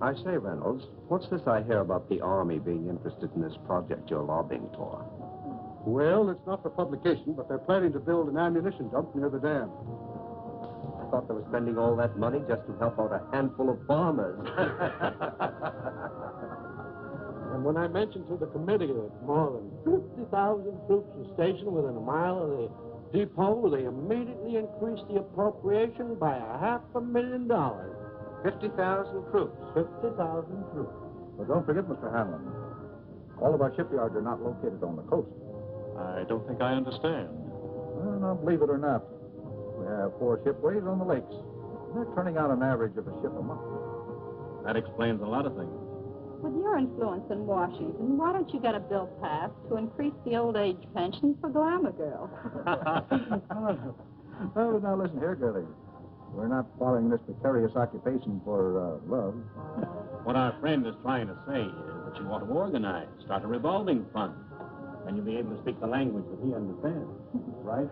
I say, Reynolds, what's this I hear about the Army being interested in this project you're lobbying for? Well, it's not for publication, but they're planning to build an ammunition dump near the dam. I thought they were spending all that money just to help out a handful of farmers. And when I mentioned to the committee that more than 50,000 troops are stationed within a mile of the depot, they immediately increased the appropriation by $500,000. 50,000 troops. 50,000 troops. But don't forget, Mr. Hanlon, all of our shipyards are not located on the coast. I don't think I understand. Well, now, believe it or not, we have 4 shipways on the lakes. They're turning out an average of a ship a month. That explains a lot of things. With your influence in Washington, why don't you get a bill passed to increase the old age pension for glamour girls? Oh, now listen here, girlie. We're not following this precarious occupation for love. What our friend is trying to say is that you want to organize, start a revolving fund, and you'll be able to speak the language that he understands. Right?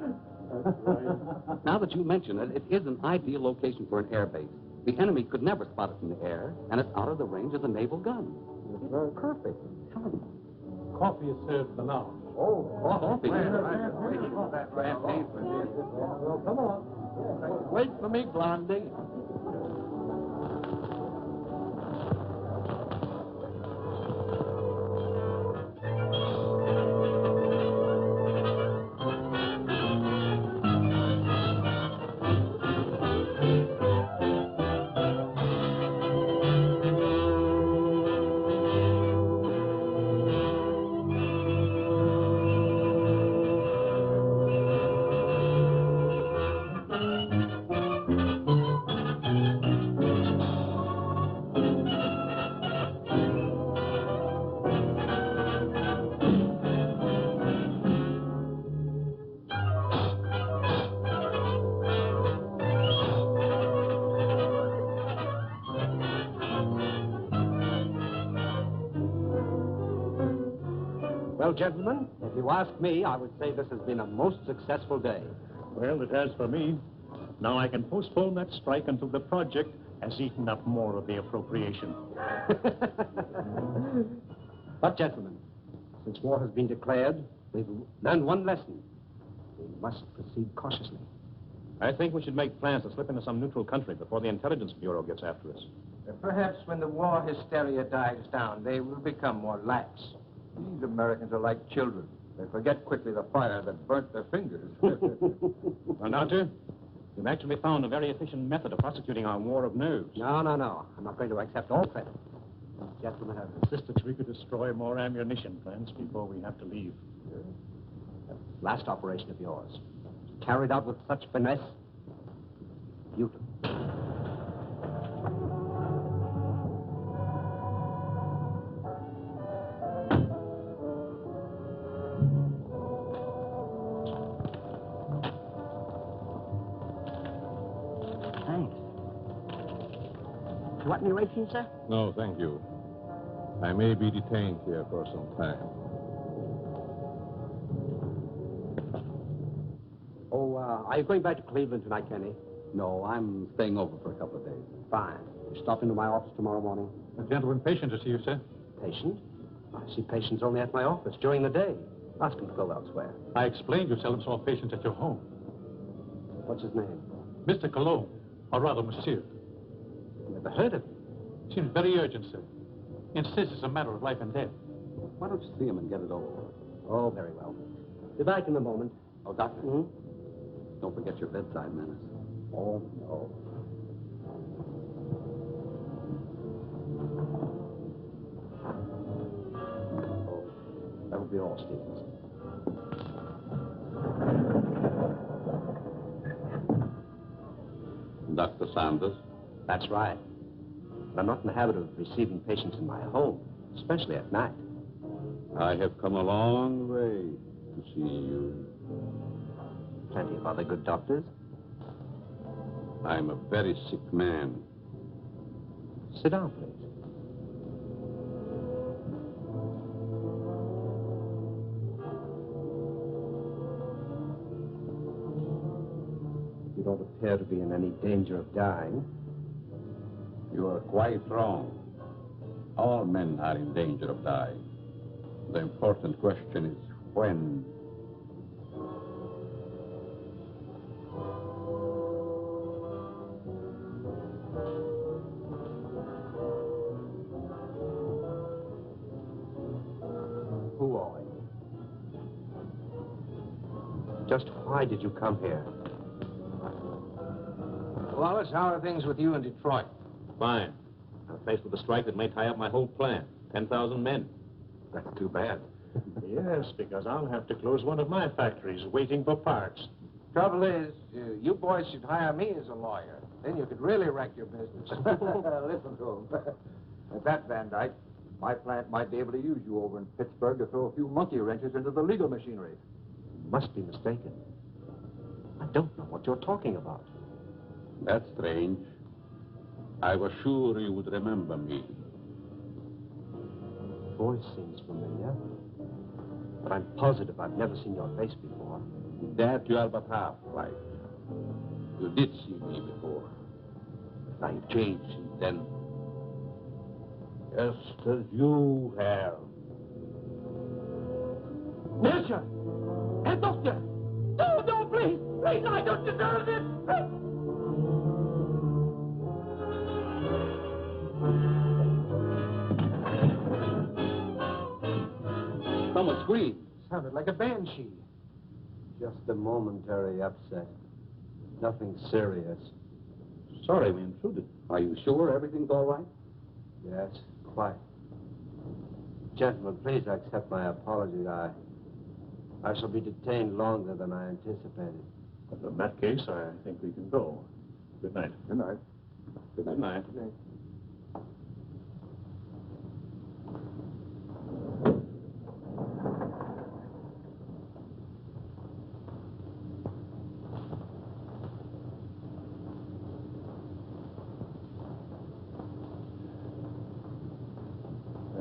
Now that you mention it, it is an ideal location for an air base. The enemy could never spot it in the air, and it's out of the range of the naval gun. It's perfect. Coffee is served for now. Oh, coffee. Well, come on. Wait for me, Blondie. Well, gentlemen, if you ask me, I would say this has been a most successful day. Well, it has for me. Now I can postpone that strike until the project has eaten up more of the appropriation. But, gentlemen, since war has been declared, we've learned one lesson. We must proceed cautiously. I think we should make plans to slip into some neutral country before the Intelligence Bureau gets after us. Perhaps when the war hysteria dies down, they will become more lax. These Americans are like children. They forget quickly the fire that burnt their fingers. Well, Doctor, you've actually found a very efficient method of prosecuting our war of nerves. No. I'm not going to accept all credit. These gentlemen have insisted We could destroy more ammunition plants before we have to leave. that last operation of yours, carried out with such finesse. Beautiful. Thanks. You want any rations, sir? No, thank you. I may be detained here for some time. Oh, are you going back to Cleveland tonight, Kenny? No, I'm staying over for a couple of days. Fine. You stop into my office tomorrow morning? A gentleman patient to see you, sir. patient. I see patients only at my office during the day. Ask him to go elsewhere. I explained you seldom saw patients at your home. What's his name? Mr. Cologne, or rather, Monsieur. Never heard of him. Seems very urgent, sir. Insists it's a matter of life and death. Why don't you see him and get it over with? Oh, very well. Be back in a moment. Oh, Doctor, don't forget your bedside manners. Oh, no. Oh, that will be all, Stevens. Dr. Sanders? That's right. But I'm not in the habit of receiving patients in my home, especially at night. I have come a long way to see you. Plenty of other good doctors. I'm a very sick man. Sit down, please. You don't appear to be in any danger of dying. You are quite wrong. All men are in danger of dying. The important question is when. Who are you? Just why did you come here? Wallace, how are things with you in Detroit? Fine. I'm faced with a strike that may tie up my whole plant. 10,000 men. That's too bad. Yes, because I'll have to close one of my factories waiting for parts. Trouble is, you boys should hire me as a lawyer. Then you could really wreck your business. Listen to him. At that, Van Dyke, my plant might be able to use you over in Pittsburgh to throw a few monkey wrenches into the legal machinery. You must be mistaken. I don't know what you're talking about. That's strange. I was sure you would remember me. Voice seems familiar, but I'm positive I've never seen your face before. That you are but half right. You did see me before. But I've changed since then. Just as you have. Melcher! Herr Doctor! No, no, please! Please, I don't deserve this! Someone screamed. Sounded like a banshee. Just a momentary upset. Nothing serious. Sorry we intruded. Are you sure everything's all right? Yes, quite. Gentlemen, please accept my apology. I shall be detained longer than I anticipated. In that case, I think we can go. Good night. Good night. Good night. Good night. Good night.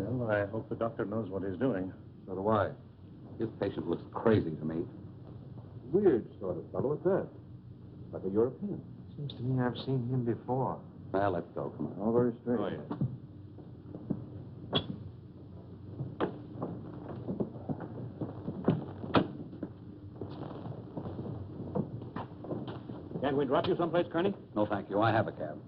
Well, I hope the doctor knows what he's doing. So do I. This patient looks crazy to me. Weird sort of fellow at that. Like a European. Seems to me I've seen him before. Well, let's go. Come on. All very strange. Oh, yes. Can't we drop you someplace, Kearney? No, thank you. I have a cab.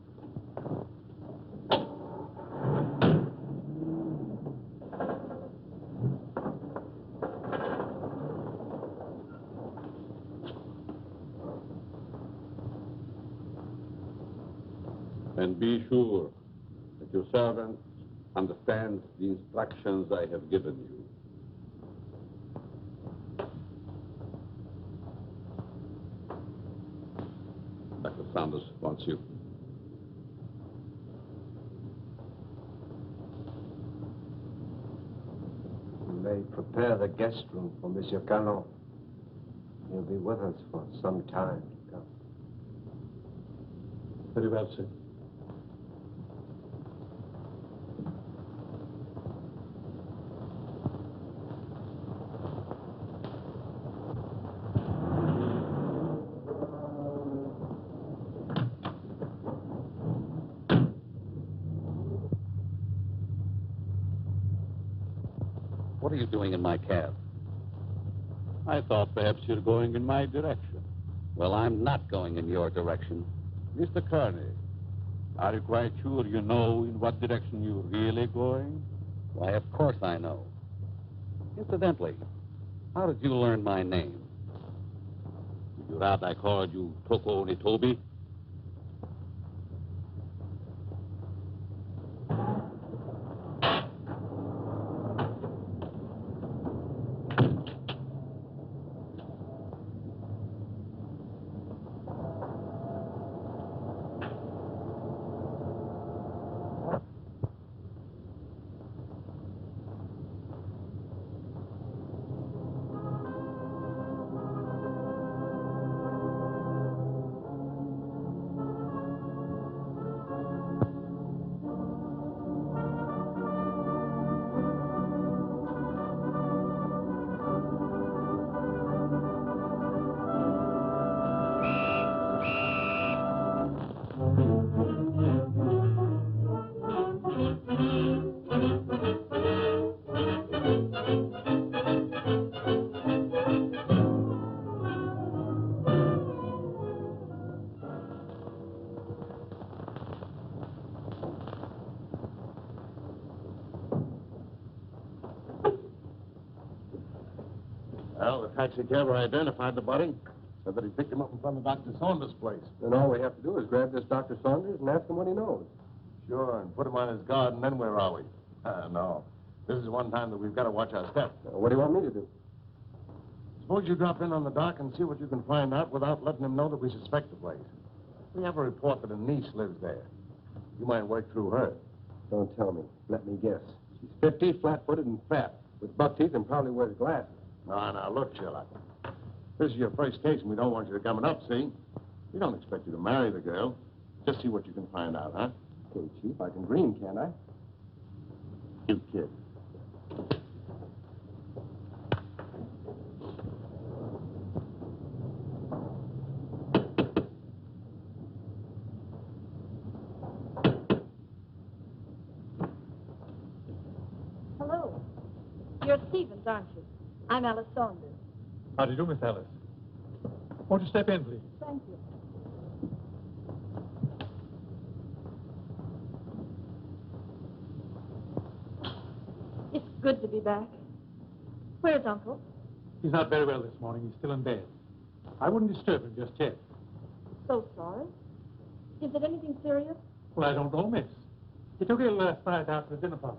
And be sure that your servant understands the instructions I have given you. Dr. Sanders wants you. You may prepare the guest room for Monsieur Canon. He'll be with us for some time to come. Very well, sir. What are you doing in my cab? I thought perhaps you're going in my direction. Well, I'm not going in your direction. Mr. Kearney, are you quite sure you know in what direction you're really going? Why, of course I know. Incidentally, how did you learn my name? Would you rather I called you Toko Onitobi? Well, the taxi cabber identified the body. Said that he picked him up in front of Dr. Saunders' place. Then all we have to do is grab this Dr. Saunders and ask him what he knows. Sure, and put him on his guard, and then where are we? No. This is one time that we've got to watch our step. What do you want me to do? Suppose you drop in on the dock and see what you can find out without letting him know that we suspect the place. We have a report that a niece lives there. You might work through her. Don't tell me. Let me guess. She's 50, flat-footed, and fat, with buck teeth and probably wears glasses. Now, look, Sherlock. This is your first case, and we don't want you to come up, see? We don't expect you to marry the girl. Just see what you can find out, huh? Okay, Chief, I can dream, can't I? You kid. Hello. You're Stevens, aren't you? I'm Alice Saunders. How do you do, Miss Alice? Won't you step in, please? Thank you. It's good to be back. Where's Uncle? He's not very well this morning. He's still in bed. I wouldn't disturb him just yet. So sorry. Is it anything serious? Well, I don't know, miss. He took ill last night after the dinner party.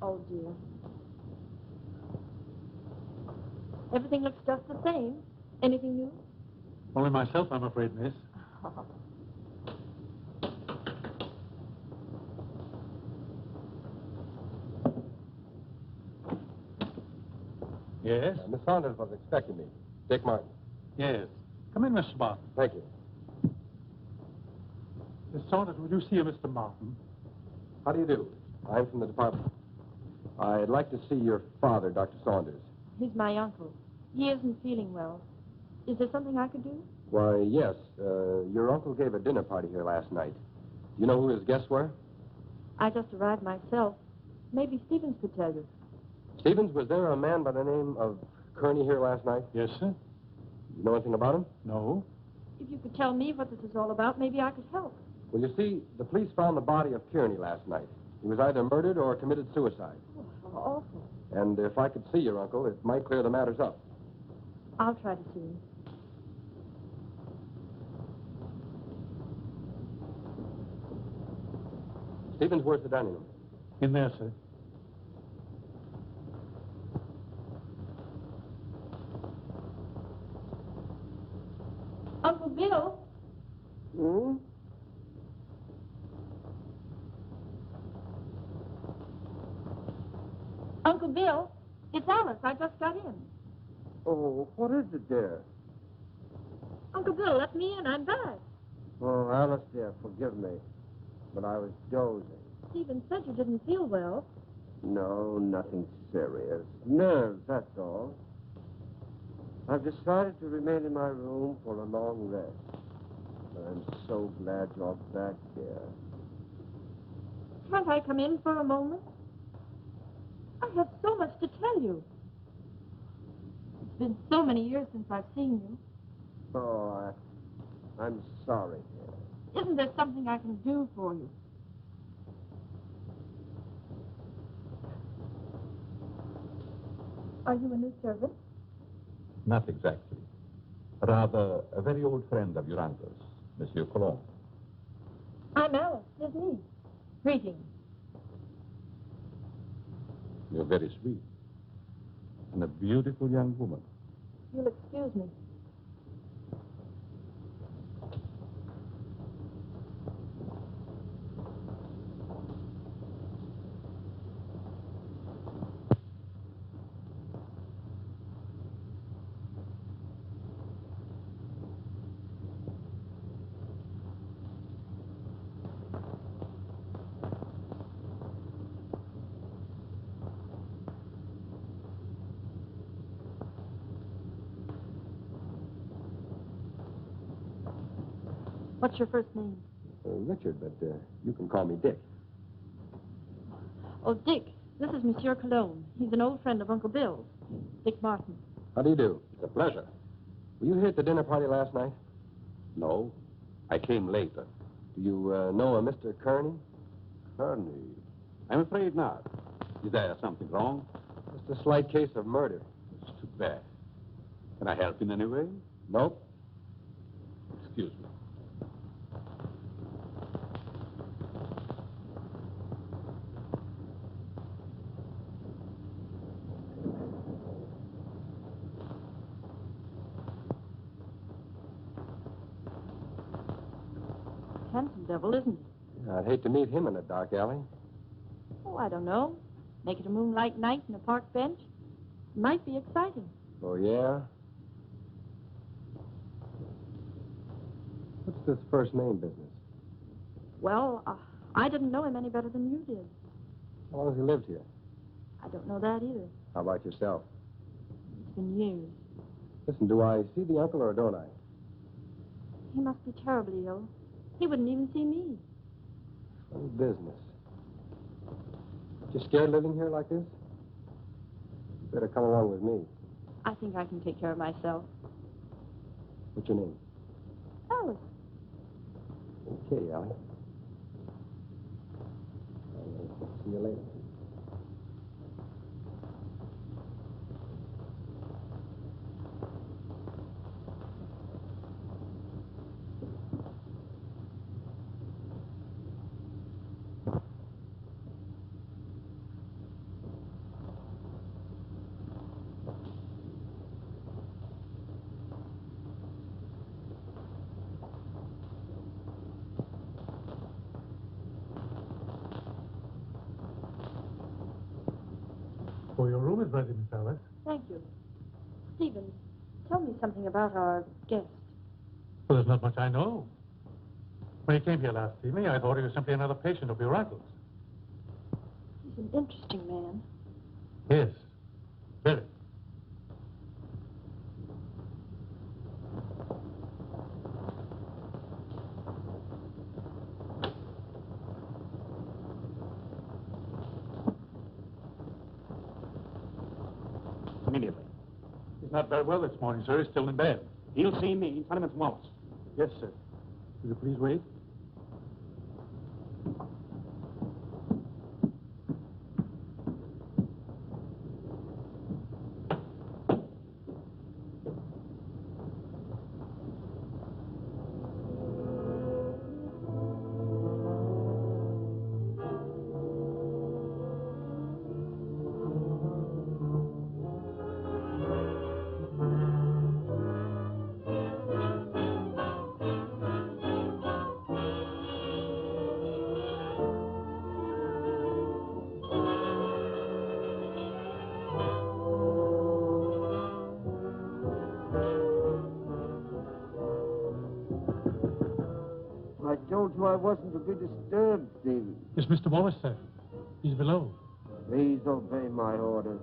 Oh, dear. Everything looks just the same. Anything new? Only myself, I'm afraid, miss. Yes? Miss Saunders was expecting me. Dick Martin. Yes. Come in, Mr. Martin. Thank you. Miss Saunders, would you see a Mr. Martin? How do you do? I'm from the department. I'd like to see your father, Dr. Saunders. He's my uncle. He isn't feeling well. Is there something I could do? Why, yes. Your uncle gave a dinner party here last night. Do you know who his guests were? I just arrived myself. Maybe Stevens could tell you. Stevens, was there a man by the name of Kearney here last night? Yes, sir. You know anything about him? No. If you could tell me what this is all about, maybe I could help. Well, you see, the police found the body of Kearney last night. He was either murdered or committed suicide. Oh, how awful. And if I could see your uncle, it might clear the matters up. I'll try to see him. Stevens, where's the dining room? In there, sir. Uncle Bill? Hmm? Uncle Bill, it's Alice. I just got in. Oh, what is it, dear? Uncle Bill, let me in. I'm back. Oh, Alice, dear, forgive me. But I was dozing. Stephen said you didn't feel well. No, nothing serious. Nerves, that's all. I've decided to remain in my room for a long rest. I'm so glad you're back, dear. Can't I come in for a moment? I have so much to tell you. It's been so many years since I've seen you. Oh, I'm sorry. Isn't there something I can do for you? Are you a new servant? Not exactly. Rather, a very old friend of your uncle's, Monsieur Cologne. I'm Alice, his niece. Greetings. You're very sweet. And a beautiful young woman. You'll excuse me. What's your first name? Richard, but you can call me Dick. Oh, Dick. This is Monsieur Cologne. He's an old friend of Uncle Bill's. Dick Martin. How do you do? It's a pleasure. Were you here at the dinner party last night? No, I came later. Do you know a Mr. Kearney? Kearney? I'm afraid not. Is there something wrong? Just a slight case of murder. It's too bad. Can I help in any way? Nope. Excuse me. Handsome devil, isn't he? I'd hate to meet him in a dark alley. Oh, I don't know. Make it a moonlight night in a park bench. Might be exciting. Oh, yeah? What's this first name business? Well, I didn't know him any better than you did. How long has he lived here? I don't know that either. How about yourself? It's been years. Listen, do I see the uncle or don't I? He must be terribly ill. He wouldn't even see me. Funny business. You scared living here like this? Better come along with me. I think I can take care of myself. What's your name? Alice. Okay, Allie. See you later. Oh, your room is ready, Miss Alice. Thank you. Stephen, tell me something about our guest. Well, there's not much I know. When he came here last evening, I thought he was simply another patient of your uncle's. He's an interesting man. Yes, very. Immediately. He's not very well this morning, sir. He's still in bed. He'll see me. Tell him it's Wallace. Yes, sir. Will you please wait? I told you I wasn't to be disturbed, Stephen. It's Mr. Wallace, sir. He's below. Please obey my orders.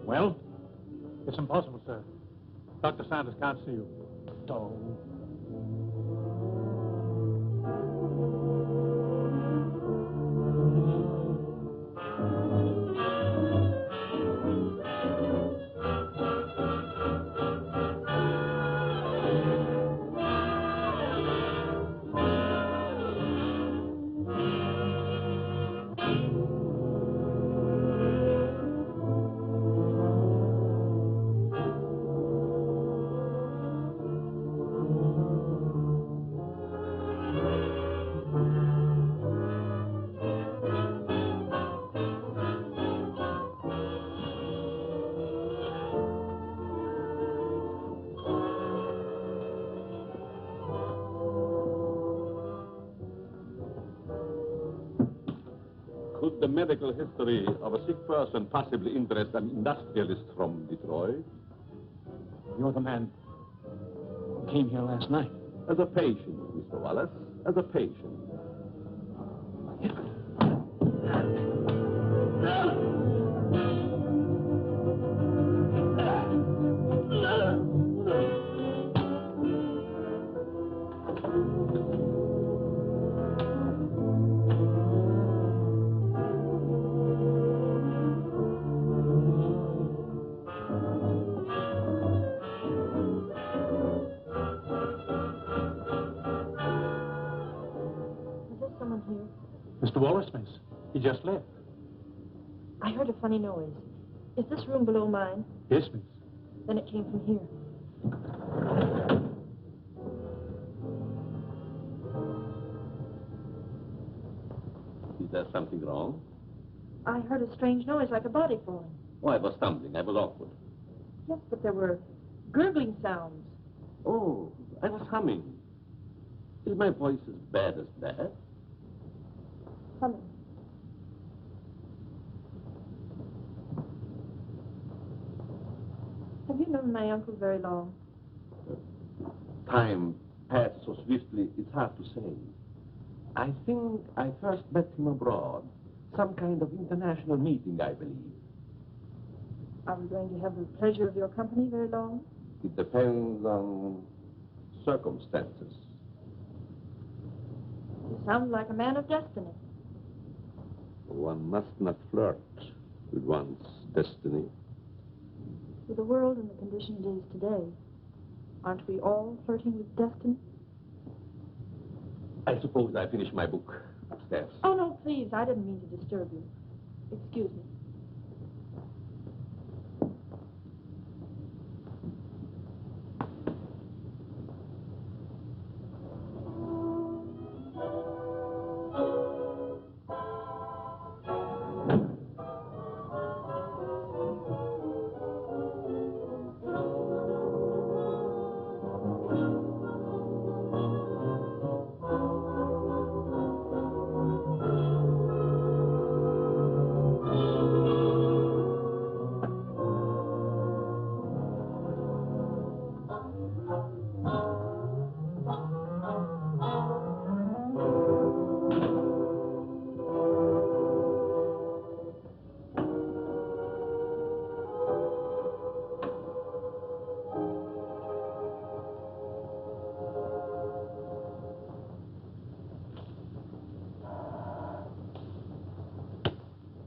Well, It's impossible, sir. Dr. Sanders can't see you. Oh. Could the medical history of a sick person possibly interest an industrialist from Detroit? You're the man who came here last night. As a patient, Mr. Wallace, as a patient. Mr. Wallace, miss. He just left. I heard a funny noise. Is this room below mine? Yes, miss. Then it came from here. Is there something wrong? I heard a strange noise like a body falling. Oh, I was stumbling. I was awkward. Yes, but there were gurgling sounds. Oh, I was humming. Is my voice as bad as that? Humming. Have you known my uncle very long? Time passed so swiftly, it's hard to say. I think I first met him abroad. Some kind of international meeting, I believe. Are we going to have the pleasure of your company very long? It depends on circumstances. You sound like a man of destiny. One must not flirt with one's destiny. With the world and the condition it is today, aren't we all flirting with destiny? I suppose I finished my book upstairs. Oh, no, please. I didn't mean to disturb you. Excuse me.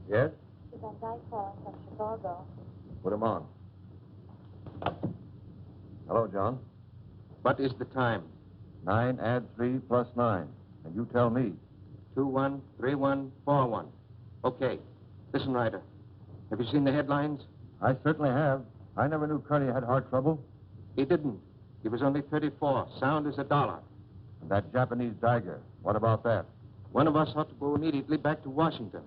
Yes? The Van Dyke calling from Chicago. Put him on. Hello, John. What is the time? 9 add 3 plus 9. And you tell me. 213141. Okay. Listen, Ryder. Have you seen the headlines? I certainly have. I never knew Curly had heart trouble. He didn't. He was only 34. Sound as $1. And that Japanese tiger. What about that? One of us ought to go immediately back to Washington.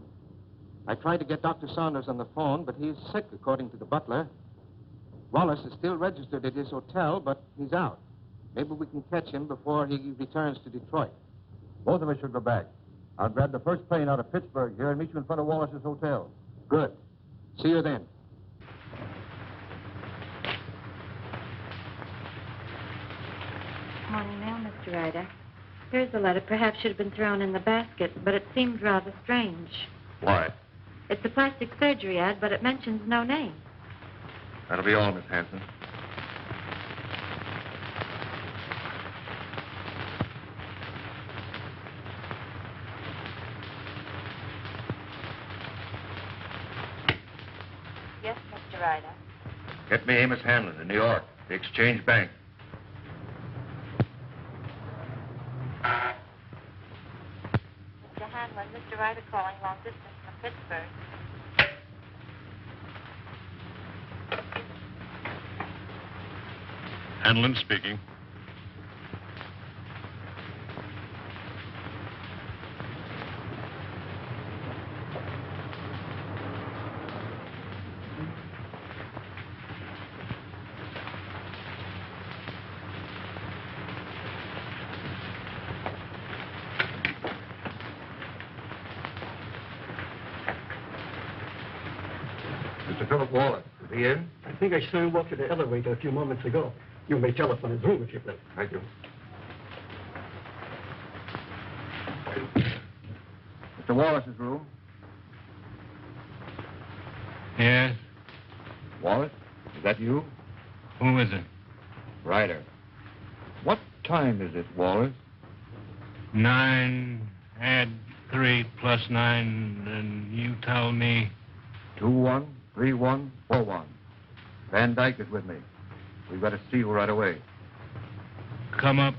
I tried to get Dr. Saunders on the phone, but he's sick, according to the butler. Wallace is still registered at his hotel, but he's out. Maybe we can catch him before he returns to Detroit. Both of us should go back. I'll grab the first plane out of Pittsburgh here and meet you in front of Wallace's hotel. Good. See you then. Morning mail, Mr. Ryder. Here's the letter. Perhaps should have been thrown in the basket, but it seemed rather strange. Why? It's a plastic surgery ad, but it mentions no name. That'll be all, Miss Hanson. Yes, Mr. Ryder. Get me Amos Hanlon in New York, the Exchange Bank. Mr. Hanlon, Mr. Ryder calling long distance from Pittsburgh. Hanlon speaking. Mr. Philip Wallace, is he in? I think I saw him walk to the elevator a few moments ago. You may telephone his room if you please. Thank you. Mr. Wallace's room. Yes? Wallace, is that you? Who is it? Ryder. What time is it, Wallace? 9, add 3 plus 9, and you tell me... 213141. Van Dyke is with me. We've got to see you right away. Come up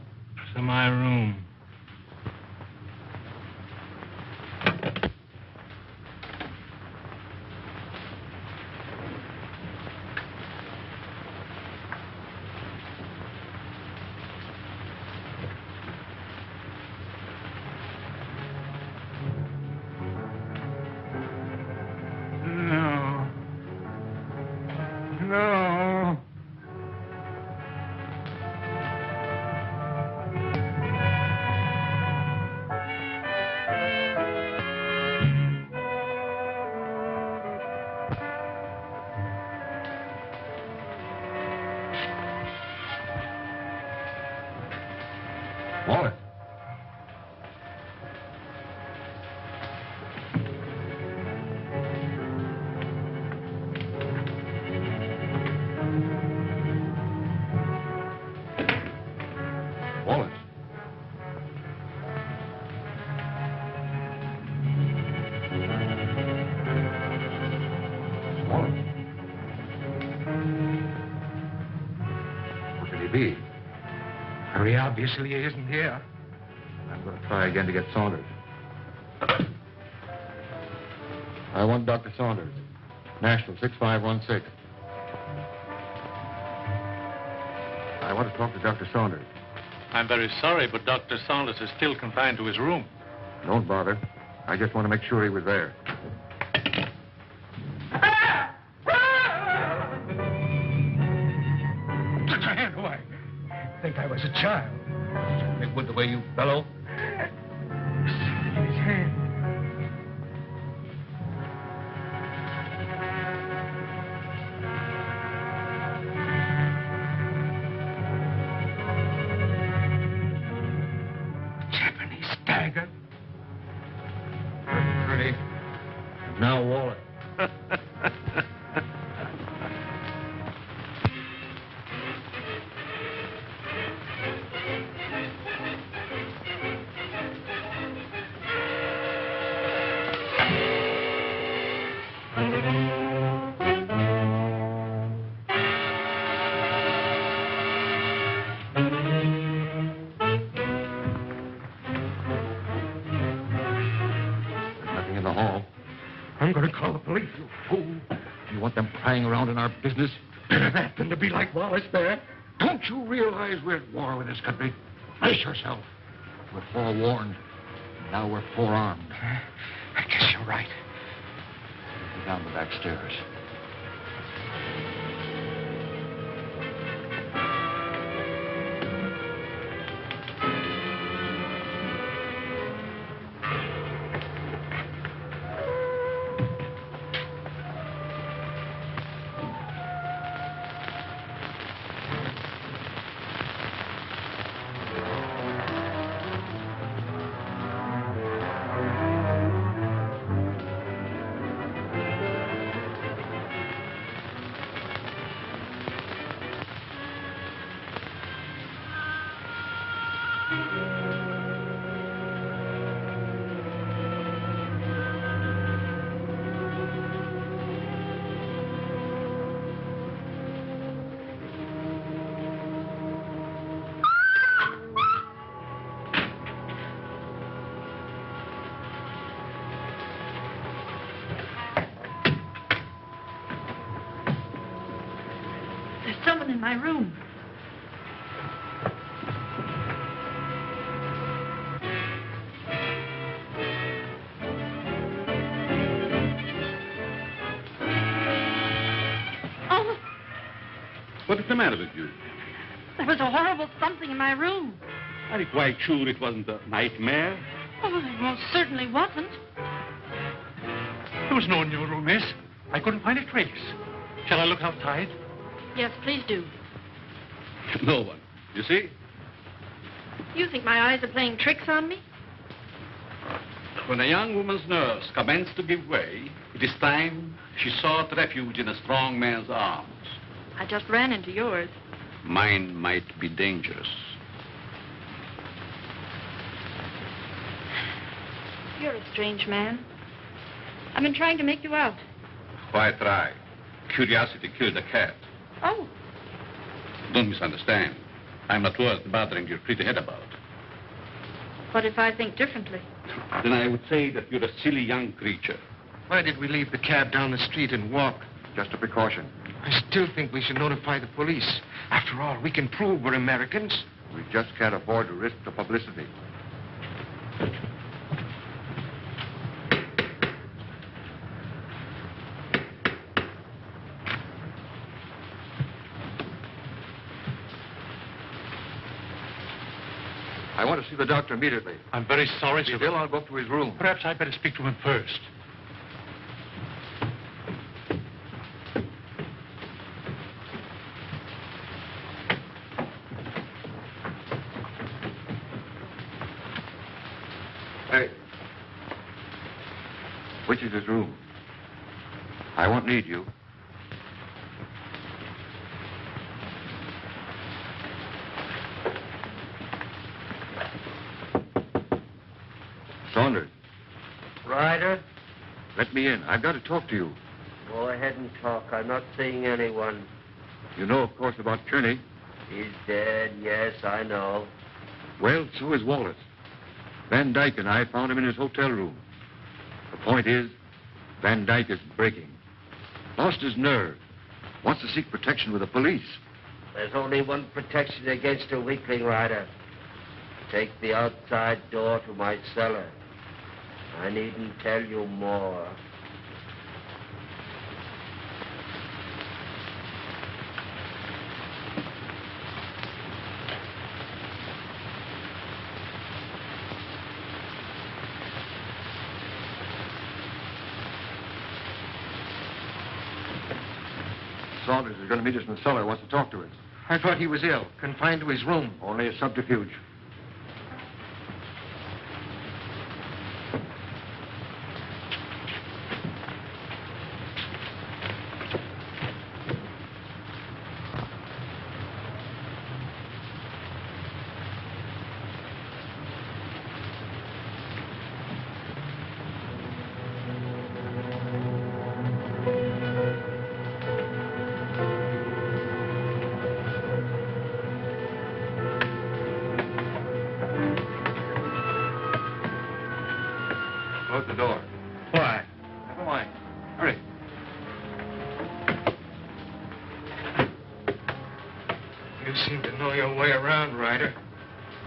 to my room. No. Wallace. Wallace. Wallace. Where could he be? Very obviously he isn't here. I'm going to try again to get Saunders. I want Dr. Saunders. National 6516. I want to talk to Dr. Saunders. I'm very sorry, but Dr. Saunders is still confined to his room. Don't bother. I just want to make sure he was there. Took a hand away. Think I was a child. It would the way you bellow. His hand. Japanese dagger. Pretty. Now Wallace. Nothing in the hall. I'm going to call the police, you fool. You want them prying around in our business? Better that than to be like Wallace there. Don't you realize we're at war with this country? Brace yourself. We're forewarned. Now we're forearmed. I guess you're right. Go down the back stairs. There's someone in my room. Oh, What is the matter with you? there was a horrible something in my room. Are you quite sure it wasn't a nightmare? Oh, it most certainly wasn't. There was no one in your room, miss. I couldn't find a trace. Shall I look outside? Yes, please do. No one. You see? You think my eyes are playing tricks on me? When a young woman's nerves commence to give way, it is time she sought refuge in a strong man's arms. I just ran into yours. Mine might be dangerous. You're a strange man. I've been trying to make you out. Why try? Curiosity killed a cat. Oh, Don't misunderstand. I'm not worth bothering your pretty head about. what if I think differently? Then I would say that you're a silly young creature. Why did we leave the cab down the street and walk? Just a precaution. I still think we should notify the police. After all, we can prove we're Americans. We just can't afford to risk the publicity. I want to see the doctor immediately. I'm very sorry, sir. Bill, I'll go up to his room. Perhaps I'd better speak to him first. Hey. Which is his room? I won't need you. Saunders, Ryder, let me in. I've got to talk to you. go ahead and talk. I'm not seeing anyone. You know, of course, about Kearney. He's dead, yes, I know. Well, so is Wallace. Van Dyke and I found him in his hotel room. The point is, Van Dyke is breaking. Lost his nerve. Wants to seek protection with the police. There's only one protection against a weakling, Ryder. Take the outside door to my cellar. I needn't tell you more. Saunders is going to meet us in the cellar. Wants to talk to us. I thought he was ill, confined to his room. Only a subterfuge. Close the door. Why? Never mind. Hurry. You seem to know your way around, Ryder.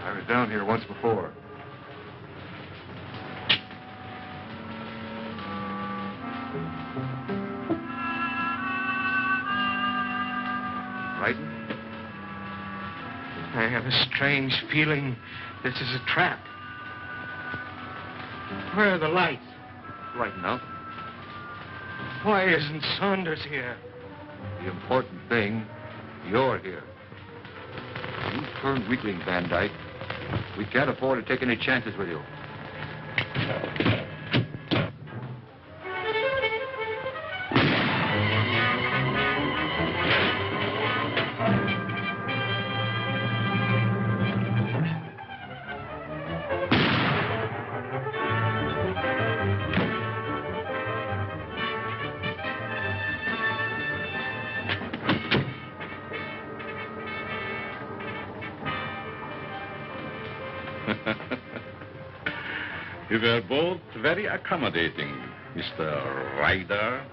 I was down here once before. Frightened? I have a strange feeling this is a trap. Where are the lights? Right enough. Why isn't Saunders here? The important thing, you're here. You turned weakling, Van Dyke. We can't afford to take any chances with you. You were both very accommodating, Mr. Ryder.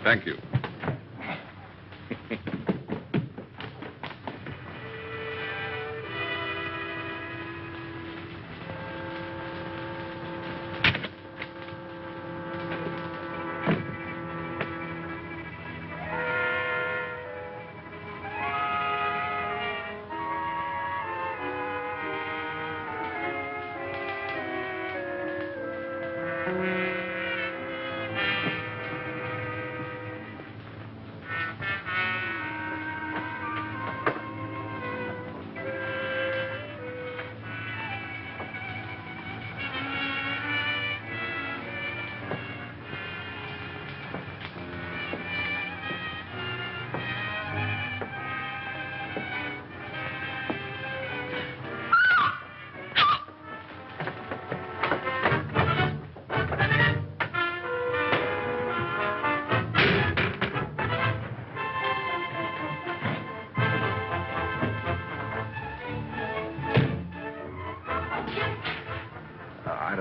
Thank you.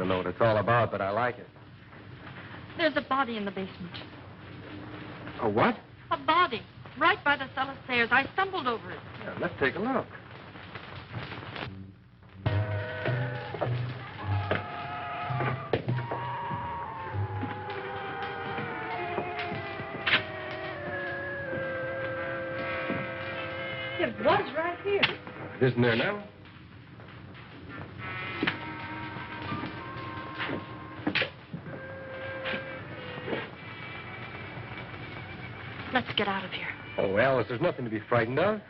don't know what it's all about, but I like it. There's a body in the basement. A what? A body. Right by the cellar stairs. I stumbled over it. Yeah, let's take a look. It was right here. It isn't there now? Let's get out of here. Oh, Alice, there's nothing to be frightened of.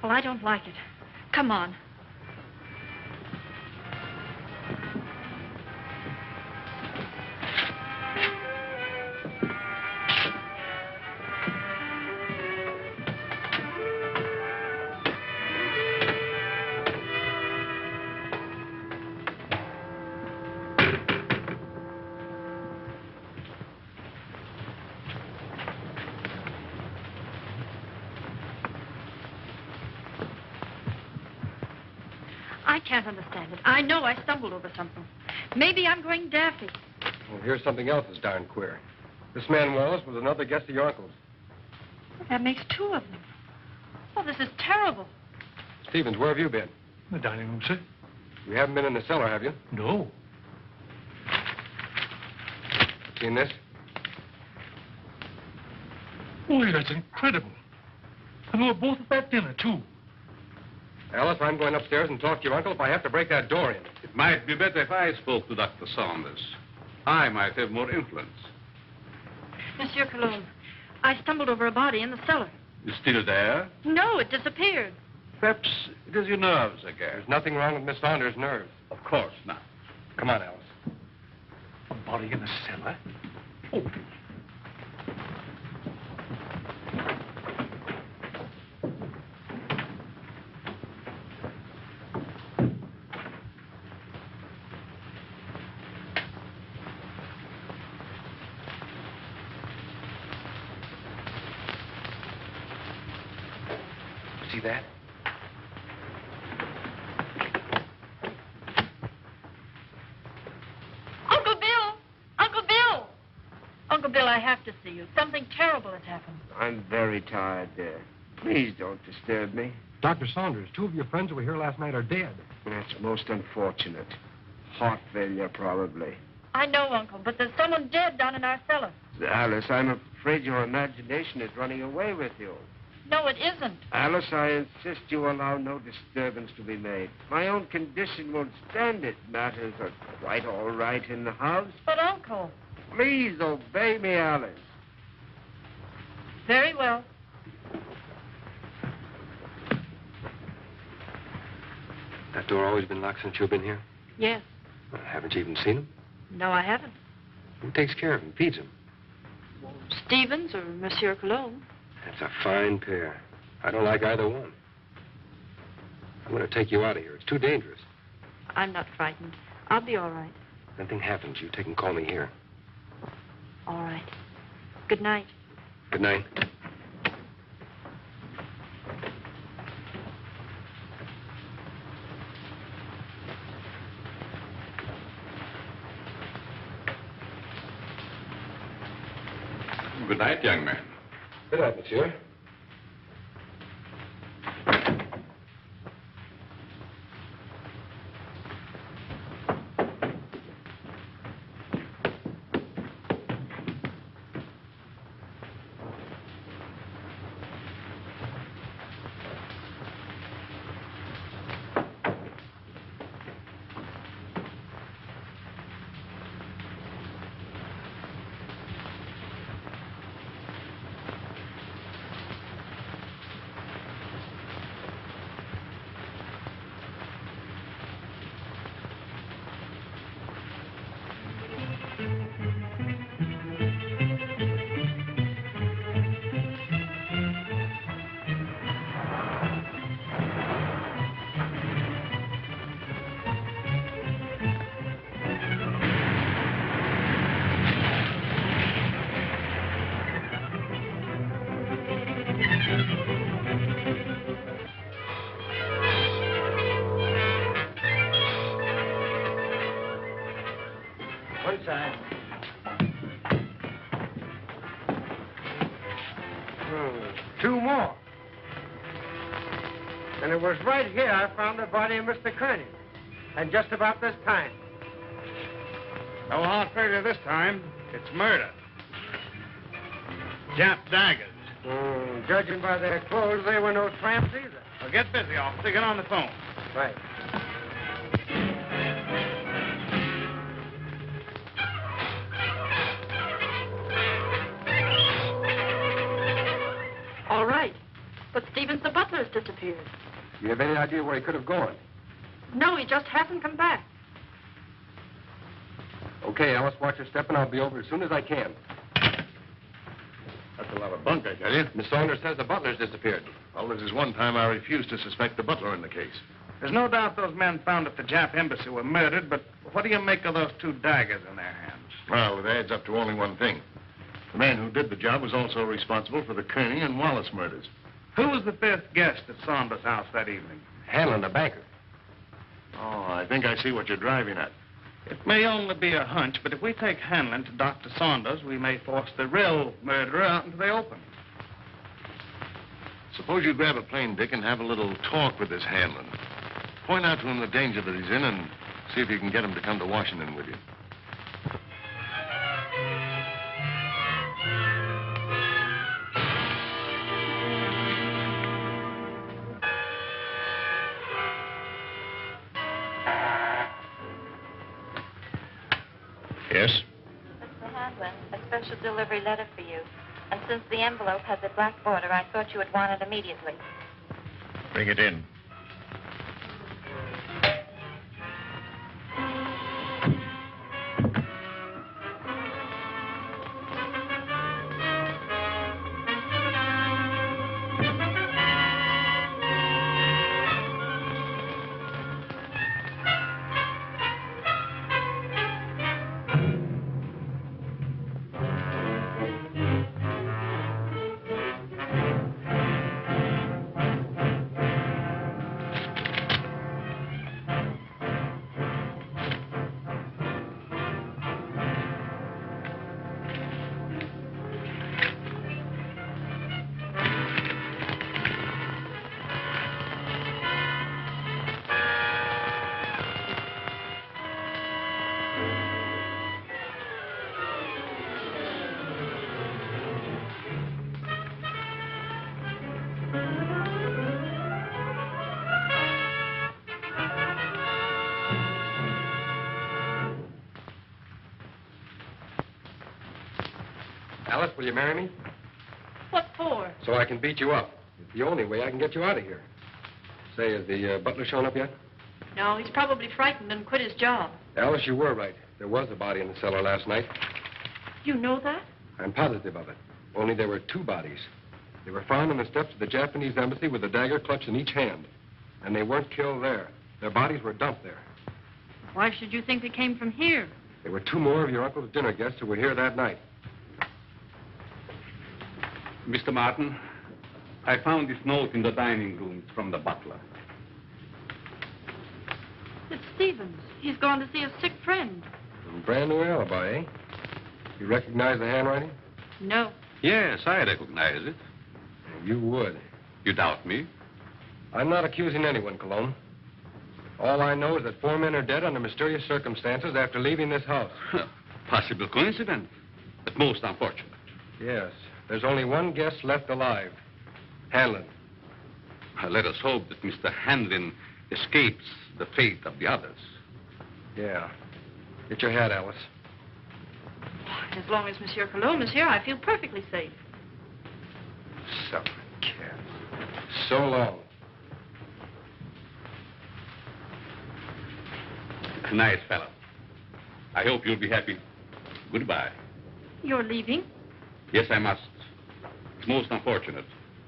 Well, I don't like it. Come on. I can't understand it. I know I stumbled over something. Maybe I'm going daffy. Well, here's something else that's darn queer. This man Wallace was another guest of your uncle's. That makes two of them. Oh, this is terrible. Stevens, where have you been? The dining room, sir. You haven't been in the cellar, have you? No. Seen this? Boy, that's incredible. And they were both at that dinner, too. Alice, I'm going upstairs and talk to your uncle if I have to break that door in. It might be better if I spoke to Dr. Saunders. I might have more influence. Monsieur Cologne, I stumbled over a body in the cellar. You still there? No, it disappeared. Perhaps it is your nerves again. There's nothing wrong with Miss Saunders' nerves. Of course not. Come on, Alice. A body in the cellar? Oh. See that? Uncle Bill! Uncle Bill! Uncle Bill, I have to see you. Something terrible has happened. I'm very tired, dear. Please don't disturb me. Dr. Saunders, two of your friends who were here last night are dead. That's most unfortunate. Heart failure, probably. I know, Uncle, but there's someone dead down in our cellar. Alice, I'm afraid your imagination is running away with you. No, it isn't. Alice, I insist you allow no disturbance to be made. My own condition won't stand it. Matters are quite all right in the house. But, Uncle... Please obey me, Alice. Very well. That door always been locked since you've been here? Yes. Well, haven't you even seen him? No, I haven't. Who takes care of him, feeds him? Stevens or Monsieur Cologne. That's a fine pair. I don't like either one. I'm going to take you out of here. It's too dangerous. I'm not frightened. I'll be all right. If anything happens, you take and call me here. All right. Good night. Good night. Good night, young man. Good night, monsieur. 2 more. And it was right here I found the body of Mr. Kearney. And just about this time. No hard failure this time. It's murder. Jap daggers. Judging by their clothes, they were no tramps either. Well, get busy, officer. Get on the phone. Right. All right. But Stevens, the butler, has disappeared. You have any idea where he could have gone? No, he just hasn't come back. Okay, Alice, watch your step, and I'll be over as soon as I can. That's a lot of bunk, I tell you. Miss Saunders says the butler's disappeared. Well, this is one time I refused to suspect the butler in the case. There's no doubt those men found at the Jap embassy were murdered, but what do you make of those 2 daggers in their hands? Well, it adds up to only one thing. The man who did the job was also responsible for the Kearney and Wallace murders. Who was the 5th guest at Saunders' house that evening? Hanlon, the banker. Oh, I think I see what you're driving at. It may only be a hunch, but if we take Hanlon to Dr. Saunders, we may force the real murderer out into the open. Suppose you grab a plane, Dick, and have a little talk with this Hanlon. Point out to him the danger that he's in and see if you can get him to come to Washington with you. Yes? Mr. Hanlon, a special delivery letter for you. And since the envelope has a black border, I thought you would want it immediately. Bring it in. Alice, will you marry me? What for? So I can beat you up. It's the only way I can get you out of here. Say, has the butler shown up yet? No, he's probably frightened and quit his job. Alice, you were right. There was a body in the cellar last night. You know that? I'm positive of it. Only there were 2 bodies. They were found on the steps of the Japanese embassy with a dagger clutched in each hand. And they weren't killed there. Their bodies were dumped there. Why should you think they came from here? There were 2 more of your uncle's dinner guests who were here that night. Mr. Martin, I found this note in the dining room from the butler. It's Stevens. He's gone to see a sick friend. Brand new alibi, eh? You recognize the handwriting? No. Yes, I recognize it. You would. You doubt me? I'm not accusing anyone, Cologne. All I know is that 4 men are dead under mysterious circumstances after leaving this house. Possible coincidence, but most unfortunate. Yes. There's only one guest left alive. Hanlon. Let us hope that Mr. Hanlon escapes the fate of the others. Yeah. Get your hat, Alice. As long as Monsieur Cologne is here, I feel perfectly safe. Son of a cat. So long. Nice fellow. I hope you'll be happy. Goodbye. You're leaving? Yes, I must. It's most unfortunate,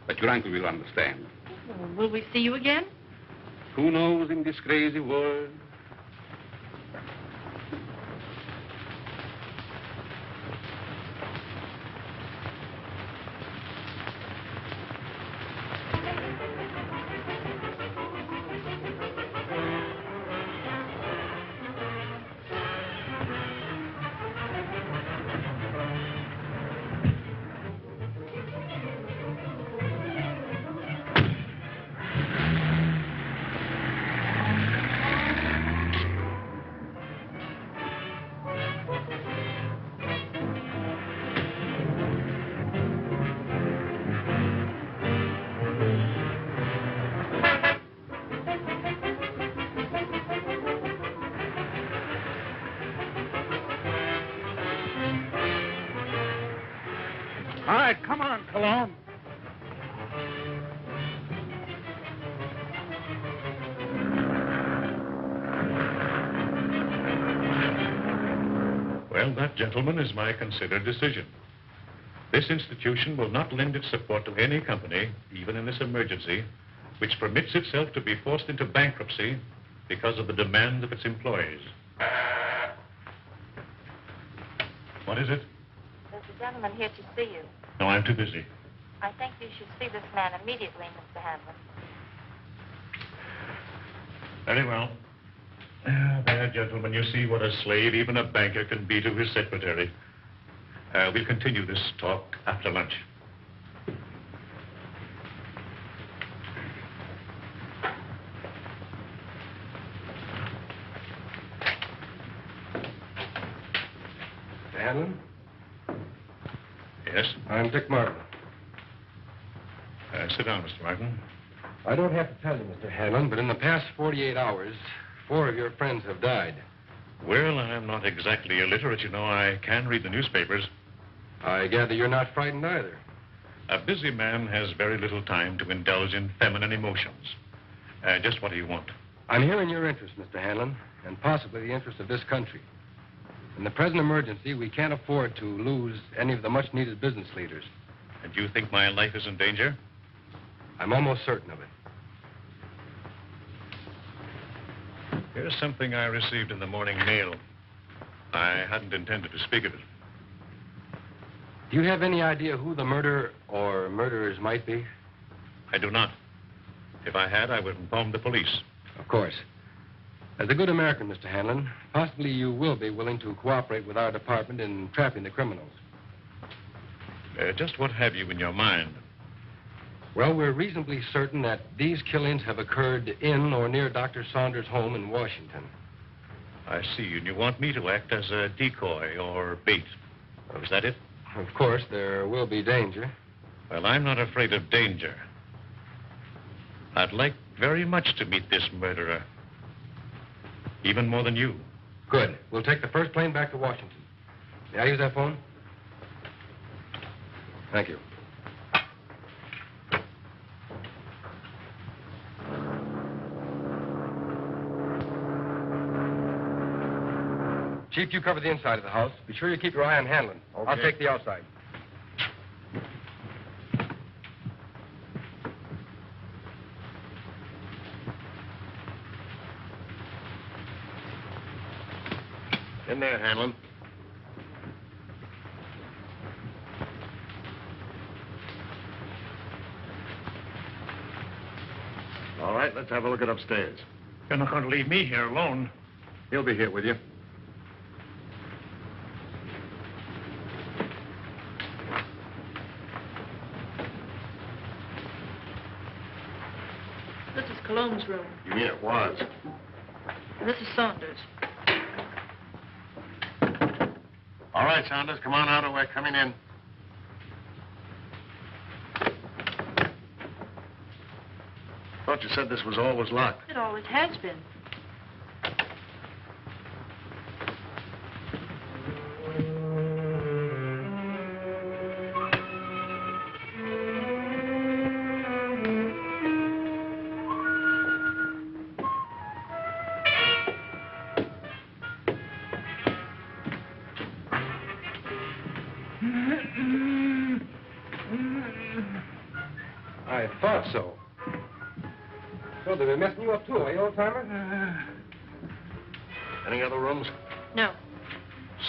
but your uncle will understand. Well, will we see you again? Who knows in this crazy world? right. Come on, Cologne. Well, that, gentlemen, is my considered decision. This institution will not lend its support to any company, even in this emergency, which permits itself to be forced into bankruptcy because of the demands of its employees. What is it? There's a gentleman here to see you. No, I'm too busy. I think you should see this man immediately, Mr. Hanlon. Very well. There, gentlemen, you see what a slave even a banker can be to his secretary. We'll continue this talk after lunch. Mr. Hanlon? Yes? I'm Dick Martin. Sit down, Mr. Martin. I don't have to tell you, Mr. Hanlon, but in the past 48 hours, 4 of your friends have died. Well, I'm not exactly illiterate, you know. I can read the newspapers. I gather you're not frightened either. A busy man has very little time to indulge in feminine emotions. Just what do you want? I'm here in your interest, Mr. Hanlon, and possibly the interest of this country. In the present emergency, we can't afford to lose any of the much-needed business leaders. And you think my life is in danger? I'm almost certain of it. Here's something I received in the morning mail. I hadn't intended to speak of it. Do you have any idea who the murderer or murderers might be? I do not. If I had, I would inform the police. Of course. As a good American, Mr. Hanlon, possibly you will be willing to cooperate with our department in trapping the criminals. Just what have you in your mind? Well, we're reasonably certain that these killings have occurred in or near Dr. Saunders' home in Washington. I see, and you want me to act as a decoy or bait. Is that it? Of course, there will be danger. Well, I'm not afraid of danger. I'd like very much to meet this murderer. Even more than you. Good. We'll take the first plane back to Washington. May I use that phone? Thank you. Chief, you cover the inside of the house. Be sure you keep your eye on Hanlon. Okay. I'll take the outside. In there, Hanlon. All right, let's have a look at upstairs. You're not going to leave me here alone. He'll be here with you. This is Cologne's room. You mean it was? And this is Saunders. All right, Saunders, come on out or we're coming in. Thought you said this was always locked. It always has been. I thought so. So they've been messing you up, too, eh, old-timer? Any other rooms? No.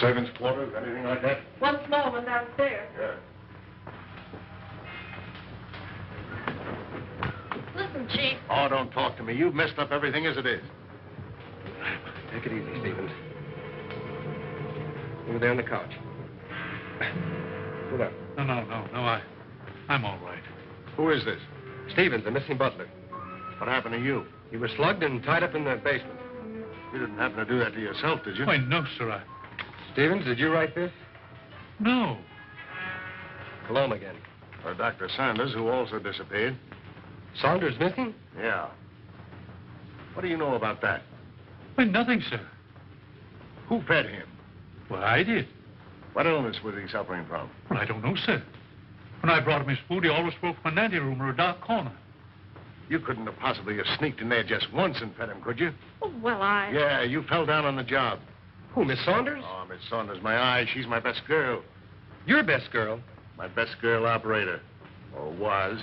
Servants' quarters, anything like that? One small one downstairs. Yeah. Listen, Chief. Oh, don't talk to me. You've messed up everything as it is. Take it easy, Stevens. Over there on the couch. Sit up. No, I'm all right. Who is this? Stevens, the missing butler. What happened to you? He was slugged and tied up in the basement. You didn't happen to do that to yourself, did you? Why, no, sir. Stevens, did you write this? No. Cologne again. Or Dr. Saunders, who also disappeared. Saunders missing? Yeah. What do you know about that? Why, nothing, sir. Who fed him? Well, I did. What illness was he suffering from? Well, I don't know, sir. When I brought him his food, he always spoke from an anteroom or a dark corner. You couldn't have possibly have sneaked in there just once and fed him, could you? Oh, well, I... Yeah, you fell down on the job. Who, Miss Saunders? Oh, Miss Saunders, my eye. She's my best girl. Your best girl. My best girl operator. Or was.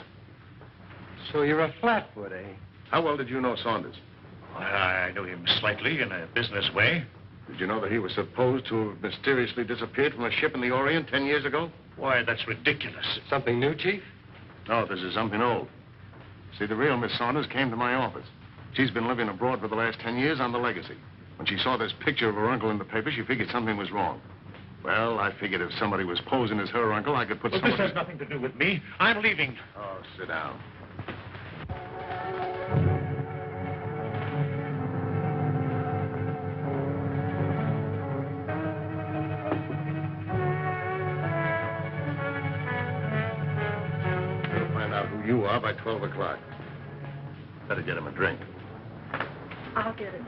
So you're a flatfoot, eh? How well did you know Saunders? I knew him slightly in a business way. Did you know that he was supposed to have mysteriously disappeared from a ship in the Orient 10 years ago? Why, that's ridiculous. Something new, Chief? No, this is something old. See, the real Miss Saunders came to my office. She's been living abroad for the last 10 years on the legacy. When she saw this picture of her uncle in the paper, she figured something was wrong. Well, I figured if somebody was posing as her uncle, I could put Well, someone... this has nothing to do with me. I'm leaving. Oh, sit down. We'll find out who you are by 12 o'clock. Better get him a drink. I'll get it.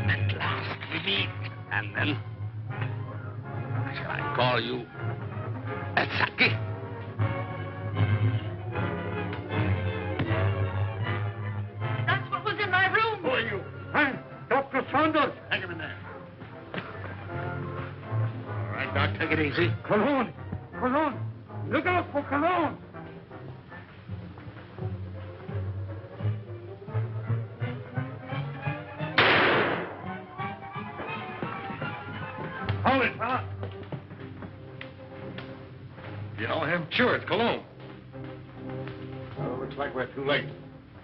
At last we meet. And then, shall I call you Saki? That's what was in my room. Who are you? I'm Dr. Saunders. Hang him in there. All right, Doc, take it easy. Cologne. Cologne. Look out for Cologne. Hold it, fella. You know him? Sure, it's Cologne. Well, looks like we're too late.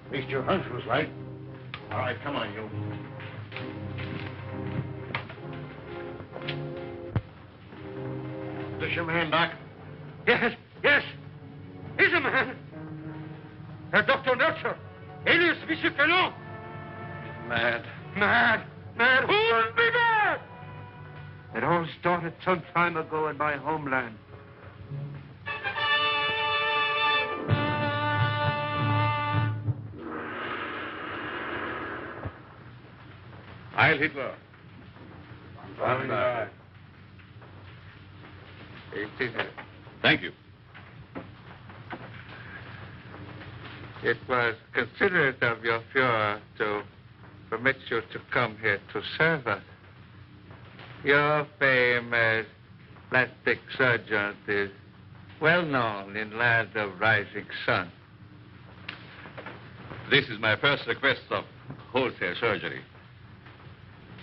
At least your hunch was right. All right, come on, you. Is this your man, Doc? Yes, yes. He's a man. Dr. Melcher. Alias Monsieur Cologne. Mad. Mad. Mad. Who would be mad? It all started some time ago in my homeland. Heil Hitler. Thank you. It was considerate of your Fuhrer to permit you to come here to serve us. Your fame as plastic surgeon is well known in land of rising sun. This is my first request of wholesale surgery.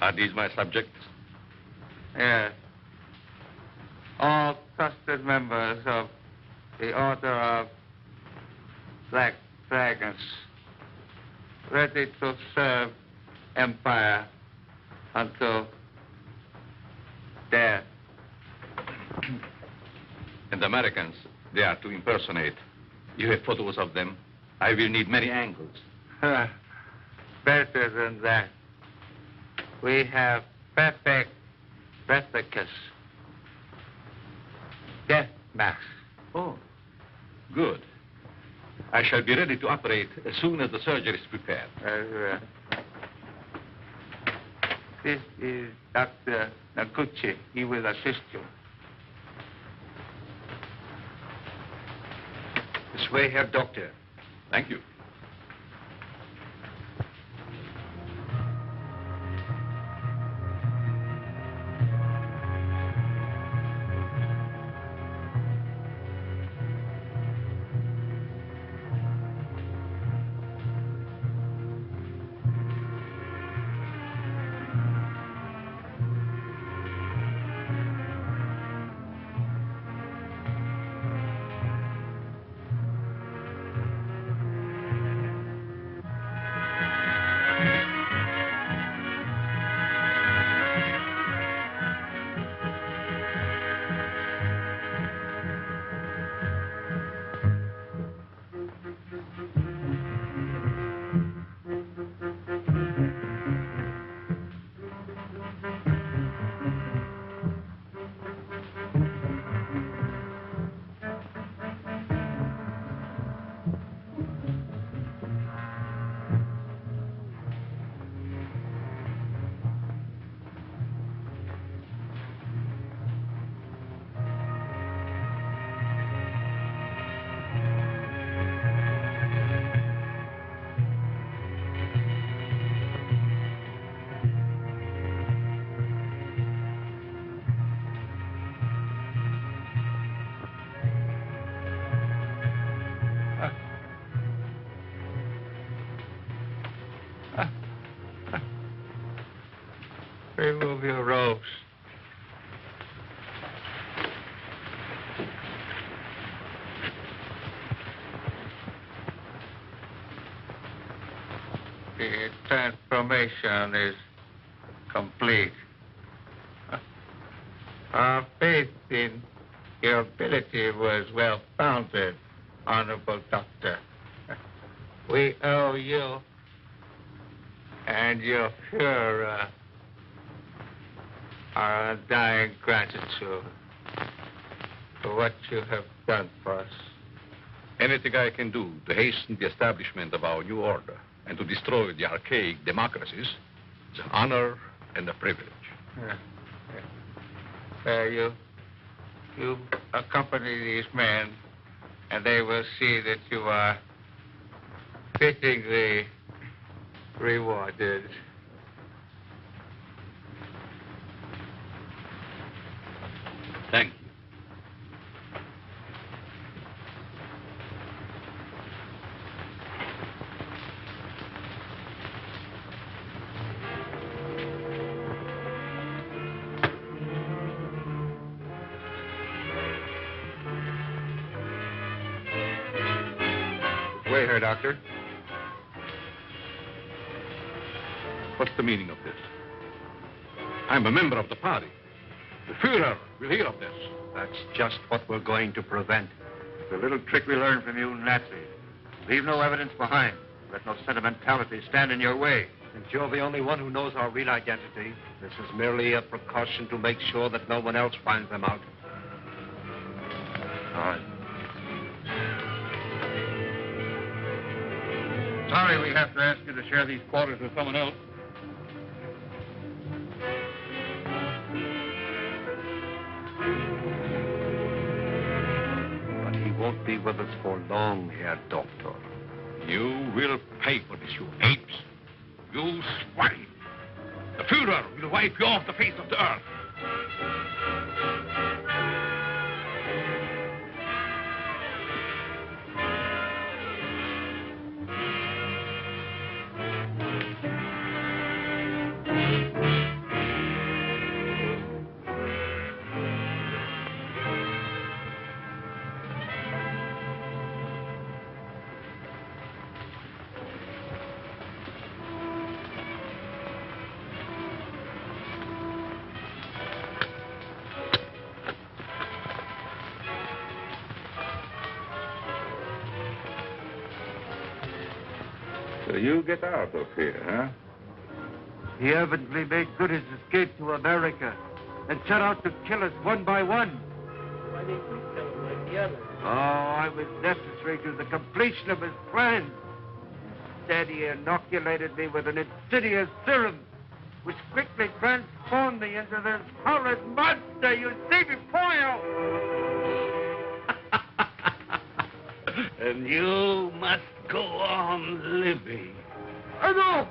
Are these my subjects? Yes. All trusted members of the Order of Black Dragons, ready to serve Empire until death. And the Americans, they are to impersonate. You have photos of them. I will need many angles. Better than that. We have perfect replicas. Death masks. Oh, good. I shall be ready to operate as soon as the surgery is prepared. This is Dr. Naguchi. He will assist you. This way, Herr Doctor. Thank you. Remove your robes. The transformation is complete. Our faith in your ability was well founded, Honorable Doctor. We owe you and your Fuhrer our undying gratitude for what you have done for us. Anything I can do to hasten the establishment of our new order and to destroy the archaic democracies is an honor and a privilege. You accompany these men, and they will see that you are fittingly rewarded. Thank you. Wait here, Doctor. What's the meaning of this? I'm a member of the party. The Fuhrer will hear of this. That's just what we're going to prevent. The little trick we learned from you Nazis. Leave no evidence behind. Let no sentimentality stand in your way. Since you're the only one who knows our real identity, this is merely a precaution to make sure that no one else finds them out. All right. Sorry we have to ask you to share these quarters with someone else. But he won't be with us for long, Herr Doctor. You will pay for this, you apes. You swine. The Fuhrer will wipe you off the face of the earth. So you get out of here, huh? He evidently made good his escape to America and set out to kill us one by one. Why didn't you kill him like the others? Oh, I was necessary to the completion of his plan. Instead, he inoculated me with an insidious serum, which quickly transformed me into this horrid monster you see before you. And you must go on living. No!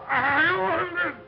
I want this!